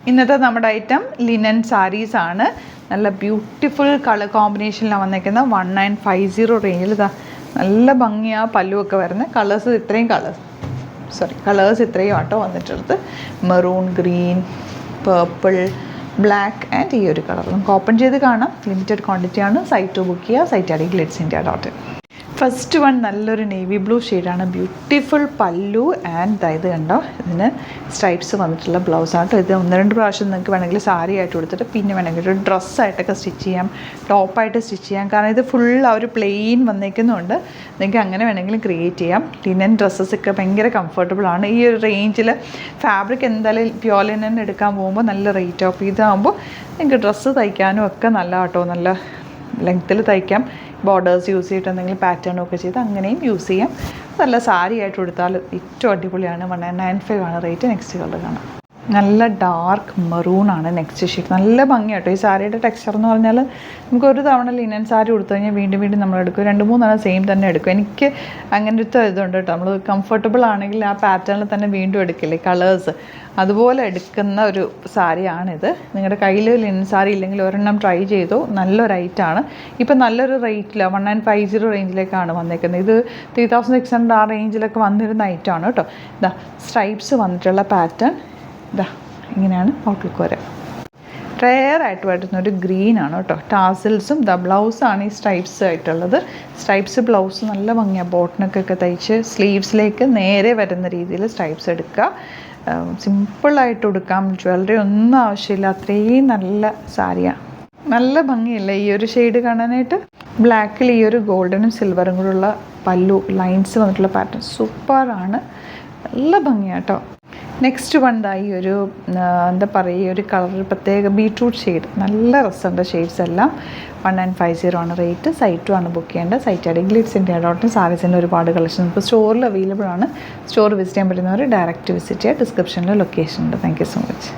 ഇന്നത്തെ നമ്മുടെ item linen saris ആണ്. നല്ല ബ്യൂട്ടിഫുൾ കളർ കോമ്പിനേഷനിലാണ് വന്നേക്കുന്നത്. 1950 റേഞ്ചിൽ ഇതാ നല്ല ഭംഗിയാണ് പല്ലുവൊക്കെ വരുന്നത്. കളേഴ്സ് ഇത്രയും ആട്ടോ വന്നിട്ടുള്ളത്. Maroon, green, purple, black and ഈ ഒരു കളർ. നമുക്ക് ഓപ്പൺ ചെയ്ത് കാണാം. ലിമിറ്റഡ് ക്വാണ്ടിറ്റി ആണ്. സൈറ്റ് ബുക്ക് ചെയ്യുക. Site I D glitzindia.in. First one നല്ലൊരു നേവി ബ്ലൂ ഷെയ്ഡാണ്. ബ്യൂട്ടിഫുൾ പല്ലു ആൻഡ് ഇത് കണ്ടോ, ഇതിന് സ്ട്രൈപ്സ് വന്നിട്ടുള്ള ബ്ലൗസാട്ടോ. ഇത് 1-2 പ്രാവശ്യം നിങ്ങൾക്ക് വേണമെങ്കിൽ സാരി ആയിട്ട് കൊടുത്തിട്ട് പിന്നെ വേണമെങ്കിൽ ഒരു ഡ്രസ്സായിട്ടൊക്കെ സ്റ്റിച്ച് ചെയ്യാം, ടോപ്പായിട്ട് സ്റ്റിച്ച് ചെയ്യാം. കാരണം ഇത് ഫുൾ ആ ഒരു പ്ലെയിൻ വന്നേക്കുന്നുണ്ട്. നിങ്ങൾക്ക് അങ്ങനെ വേണമെങ്കിലും ക്രിയേറ്റ് ചെയ്യാം. ലിനൻ ഡ്രസ്സസൊക്കെ ഭയങ്കര കംഫർട്ടബിളാണ്. ഈ ഒരു റേഞ്ചിൽ ഫാബ്രിക് എന്തായാലും പ്യോർ ലിനൻ എടുക്കാൻ പോകുമ്പോൾ നല്ല റേറ്റ് ഓഫ് ഇതാകുമ്പോൾ നിങ്ങൾക്ക് ഡ്രസ്സ് തയ്ക്കാനും ഒക്കെ നല്ല കേട്ടോ. നല്ല ലെങ്ത്തിൽ തയ്ക്കാം. ബോർഡേഴ്സ് യൂസ് ചെയ്തിട്ട് എന്തെങ്കിലും പാറ്റേണൊക്കെ ചെയ്ത് അങ്ങനെയും യൂസ് ചെയ്യാം. നല്ല സാരി ആയിട്ട് കൊടുത്താൽ ഏറ്റവും അടിപൊളിയാണ്. 1995 ആണ് റേറ്റ്. നെക്സ്റ്റ് കളർ കാണാം. നല്ല ഡാർക്ക് മെറൂൺ ആണ് നെക്സ്റ്റ് ഷെയ്ഡ്. നല്ല ഭംഗിയാട്ടോ ഈ സാരിയുടെ ടെക്സ്ചർ എന്ന് പറഞ്ഞാൽ. നമുക്ക് ഒരു തവണ ലിനൻ സാരി കൊടുത്തു കഴിഞ്ഞാൽ വീണ്ടും നമ്മൾ എടുക്കും. 2-3 സെയിം തന്നെ എടുക്കും. എനിക്ക് അങ്ങനത്തെ ഇതുണ്ട് കേട്ടോ. നമ്മൾ കംഫർട്ടബിൾ ആണെങ്കിൽ ആ പാറ്റേണിൽ തന്നെ വീണ്ടും എടുക്കില്ലേ കളേഴ്സ്, അതുപോലെ എടുക്കുന്ന ഒരു സാരിയാണിത്. നിങ്ങളുടെ കയ്യിൽ ലിനൻ സാരി ഇല്ലെങ്കിൽ ഒരെണ്ണം ട്രൈ ചെയ്തോ. നല്ലൊരു ഐറ്റാണ്. ഇപ്പം നല്ലൊരു റേറ്റിലാണ് 1950 റേഞ്ചിലേക്കാണ് വന്നേക്കുന്നത്. ഇത് 3600 ആ റേഞ്ചിലൊക്കെ വന്നിരുന്ന ഐറ്റമാണ് കേട്ടോ. ഇതാ സ്ട്രൈപ്സ് വന്നിട്ടുള്ള പാറ്റേൺ ഇതാ ഇങ്ങനെയാണ് ഔട്ട്ലുക്ക് വരെ. റെയറായിട്ട് വരുന്ന ഒരു ഗ്രീൻ ആണ് കേട്ടോ. ടാസിൽസും ബ്ലൗസാണ് ഈ സ്ട്രൈപ്സ് ആയിട്ടുള്ളത്. സ്ട്രൈപ്സ് ബ്ലൗസ് നല്ല ഭംഗിയാണ്. ബോട്ടനൊക്കെ തയ്ച്ച് സ്ലീവ്സിലേക്ക് നേരെ വരുന്ന രീതിയിൽ സ്ട്രൈപ്സ് എടുക്കുക. സിമ്പിളായിട്ട് കൊടുക്കാം. ജ്വല്ലറി ഒന്നും ആവശ്യമില്ല. അത്രയും നല്ല സാരിയാണ്. നല്ല ഭംഗിയല്ലേ ഈ ഒരു ഷെയ്ഡ് കാണാനായിട്ട്. ബ്ലാക്കിൽ ഈ ഒരു ഗോൾഡനും സിൽവറും കൂടെയുള്ള പല്ലു ലൈൻസ് വന്നിട്ടുള്ള പാറ്റേൺ സൂപ്പറാണ്. നല്ല ഭംഗിയാണ് കേട്ടോ. നെക്സ്റ്റ് വണ്ടായി ഒരു എന്താ പറയുക, ഈ ഒരു കളർ പ്രത്യേക ബീട്രൂട്ട് ഷെയ്ഡ്. നല്ല രസമുണ്ട് ഷെയ്ഡ്സ് എല്ലാം. 1950 ആണ് റേറ്റ്. സൈറ്റും ആണ് ബുക്ക് ചെയ്യേണ്ടത്. Site I D glitzindia.in. സാരീസിൻ്റെ ഒരുപാട് കളക്ഷൻ ഇപ്പോൾ സ്റ്റോറിൽ അവൈലബിൾ ആണ്. സ്റ്റോർ വിസിറ്റ് ചെയ്യാൻ പറ്റുന്നവർ ഡയറക്റ്റ് വിസിറ്റ് ചെയ്യുക. ഡിസ്ക്രിപ്ഷനിൽ ലൊക്കേഷൻ ഉണ്ട്. Thank you so much.